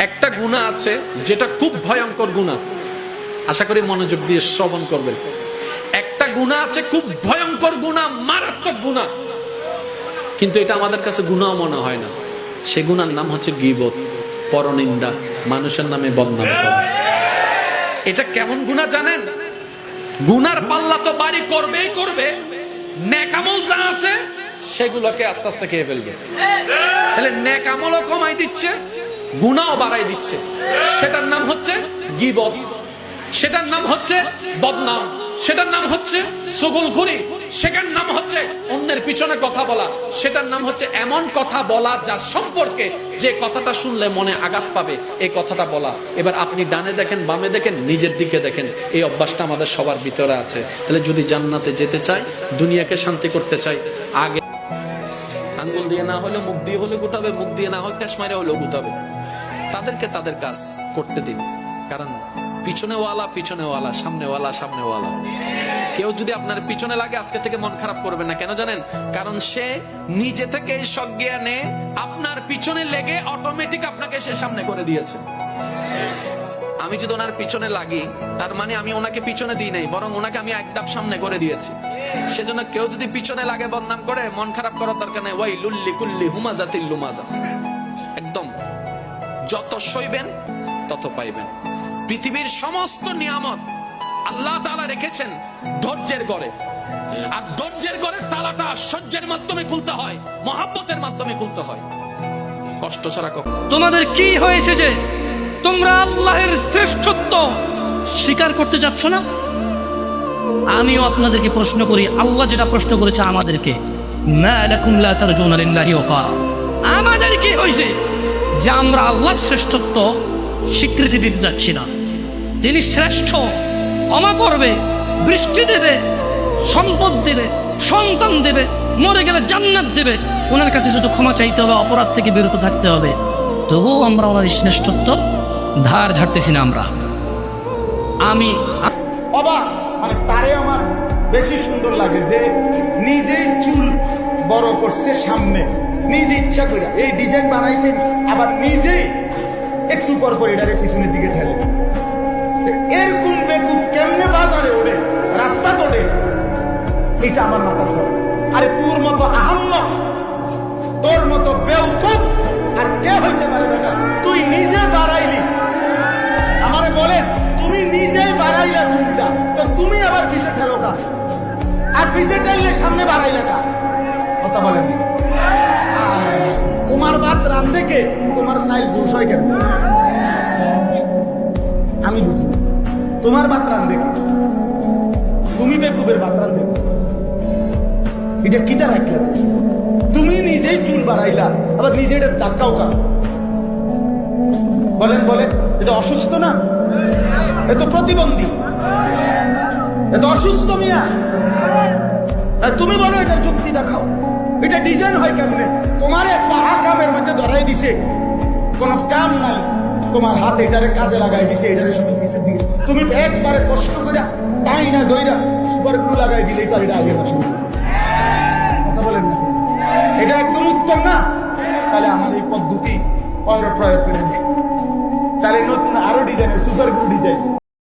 একটা গুনাহ আছে যেটা খুব ভয়ঙ্কর গুনাহ, আশা করি মনোযোগ দিয়ে শ্রবণ করবেন। একটা গুনাহ আছে খুব ভয়ঙ্কর গুনাহ, মারাত্মক গুনাহ, কিন্তু এটা আমাদের কাছে গুনাহ মনে হয় না। সে গুনার নাম হচ্ছে গীবত, পরনিন্দা, মানুষের নামে বদনাম করা। এটা কেমন গুনাহ জানেন? গুনার পাল্লা তো বাড়ি করবেই করবে, নেক আমল যা আছে সেগুলোকে আস্তে আস্তে খেয়ে ফেলবে। তাহলে নেক আমলও কমাই দিচ্ছে, গুনাহও বাড়াই দিচ্ছে। সেটার নাম হচ্ছে গীবত, সেটার নাম হচ্ছে বদনাম, সেটার নাম হচ্ছে চুগলখড়ি, সেটার নাম হচ্ছে অন্যের পিছনে কথা বলা, সেটার নাম হচ্ছে এমন কথা বলা যার সম্পর্কে যে কথাটা শুনলে মনে আঘাত পাবে, এই কথাটা বলা। এবার আপনি ডানে দেখেন, বামে দেখেন, নিজের দিকে দেখেন, এই অভ্যাসটা আমাদের সবার ভিতরে আছে। তাহলে যদি জান্নাতে যেতে চাই, দুনিয়াকে শান্তি করতে চাই, আগে আঙ্গুল দিয়ে না হলে মুখ দিয়ে হলে গুটাবে, মুখ দিয়ে না হয় ক্যাশ মাইরে হলেও গুটাবে। তাদেরকে তাদের কাজ করতে দিন, কারণ পিছনেওয়ালা পিছনেওয়ালা, সামনেওয়ালা সামনেওয়ালা। কেউ যদি আপনার পিছনে লাগে, আজকে থেকে মন খারাপ করবেন না। কেন জানেন? কারণ সে নিজে থেকে সজ্ঞানে আপনার পিছনে লেগে অটোমেটিক আপনাকে সে সামনে করে দিয়েছে। আমি যদি ওনার পিছনে লাগি, তার মানে আমি ওনাকে পিছনে দিই নাই, বরং ওনাকে আমি এক ধাপ সামনে করে দিয়েছি। সেজন্য কেউ যদি পিছনে লাগে, বদনাম করে, মন খারাপ করার দরকার নেই। ওয়াই লুল্লি কুল্লি হুমাজাতিল লুমাজা। একদম যত সইবেন তত পাইবেন। পৃথিবীর সমস্ত নিয়ামত আল্লাহ তাআলা রেখেছেন ধৈর্যের গড়ে, আর ধৈর্যের গড়ের তালাটা সহ্যের মাধ্যমে খুলতে হয়, মহব্বতের মাধ্যমে খুলতে হয়, কষ্ট ছাড়া কখনো। তোমাদের কি হয়েছে যে তোমরা আল্লাহর শ্রেষ্ঠত্ব স্বীকার করতে যাচ্ছ না? আমিও আপনাদেরকে প্রশ্ন করি, আল্লাহ যেটা প্রশ্ন করেছে আমাদেরকে, মা লাকুম লা তারজুনা লিল্লাহি ওয়াকারা। আমাদের কি হয়েছে যে আমরা আল্লাহর শ্রেষ্ঠত্ব স্বীকৃতি দিতে যাচ্ছি না? তিনি শ্রেষ্ঠ, ক্ষমা করবে, বৃষ্টি দেবে, সম্পদ দেবে, সন্তান দেবে, মরে গেলে জান্নাত দেবে। ওনার কাছে শুধু ক্ষমা চাইতে হবে, অপরাধ থেকে বিরত থাকতে হবে। তবুও আমরা ওনার শ্রেষ্ঠত্ব ধার ধারতেছি না। আমরা আমি অবাক, মানে তারে আমার বেশি সুন্দর লাগে যে নিজেই চুল বড় করছে সামনে, নিজে ইচ্ছা করে এই ডিজাইন বানাইছেন, আবার নিজেই একটু পর পর এটারে পিছনের দিকে ঠেলে। এরকম বেকুব কেমনে বাজারে ওঠে, রাস্তা তোড়ে, এটা আমার মাথা ধরে। আরে তোর মতো আহাম্মক, তোর মতো বেউকুফ আর কে হইতে পারে বেটা? তুই নিজে বাড়াইলি, আমারে বলেন, তুমি নিজেই বাড়াইলা চুলটা, তো তুমি আবার পিছে ঠেলো কা? আর পিছে ঠেললে সামনে বাড়াইলা কা? কথা বলেন, তোমার ভাত রান্ধে কে? তোমার সাইল জুস হয় কেন? আমি বুঝি না। তোমার ভাত রান্ধে কে? তুমি বেকুবের ভাত রান্ধে কে? এটা কিটা রাখলা? তুমি নিজেই চুল বাড়াইলা, আবার নিজে এটা ধাক্কাও কা? বলেন বলেন, এটা অসুস্থ না? এত প্রতিবন্ধী, এত অসুস্থ মিয়া। আর তুমি বলো এটার যুক্তি দেখাও, এটা ডিজাইন হয় কেমনে? তোমার একটা আকামের মধ্যে ধরাই দিছে, কোনো কাম নাই, তোমার হাত এটারে কাজে লাগাই দিছে, এটারে শুধু পিছের দিকে। তুমি একবারে কষ্ট করে তাই না দইরা সুপার গ্লু লাগাই দিলেই তার এটা আগে না শুরু। কথা বলেন না, এটা একদম উত্তম না? তাহলে আমার এই পদ্ধতি প্রয়োগ করে দিই, তাহলে নতুন আরো ডিজাইনের সুপার গ্লু ডিজাইন